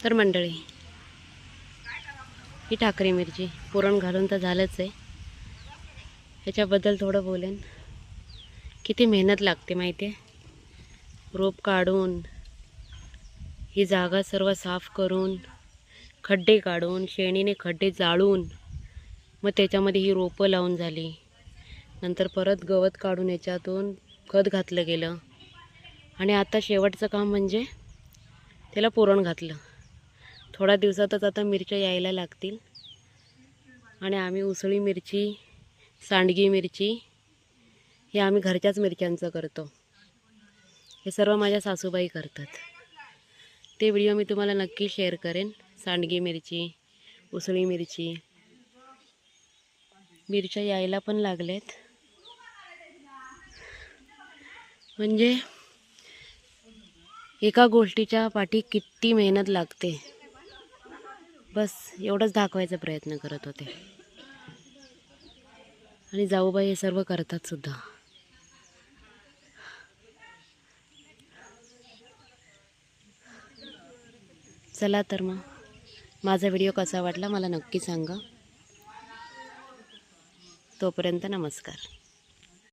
तर मंडळी, ही ठाकरी मिरची पुरण घालून तर झालंच आहे. ह्याच्याबद्दल थोडं बोलेन. किती मेहनत लागते माहिती आहे. रोप काढून, ही जागा सर्व साफ करून, खड्डे काढून, शेणीने खड्डे जाळून, मग त्याच्यामध्ये ही रोपं लावून झाली. नंतर परत गवत काढून याच्यातून खत घातलं गेलं. आणि आता शेवटचं काम म्हणजे त्याला पुरण घातलं. थोड्या दिवसातच आता मिरच्या यायला लागतील. आणि आम्ही उसळी मिरची, सांडगी मिरची हे आम्ही घरच्याच मिरच्यांचं करतो. हे सर्व माझ्या सासूबाई करतात. ते व्हिडिओ मी तुम्हाला नक्की शेअर करेन. सांडगी मिरची, उसळी मिरची, मिरच्या यायला पण लागलेत. म्हणजे एका गोष्टीच्या पाठी किती मेहनत लागते, बस एवढंच दाखवायचा प्रयत्न करत होते. आणि जाऊबाई हे सर्व करतात सुद्धा. चला तर मग माझा व्हिडिओ कसा वाटला मला नक्की सांगा. तोपर्यंत नमस्कार.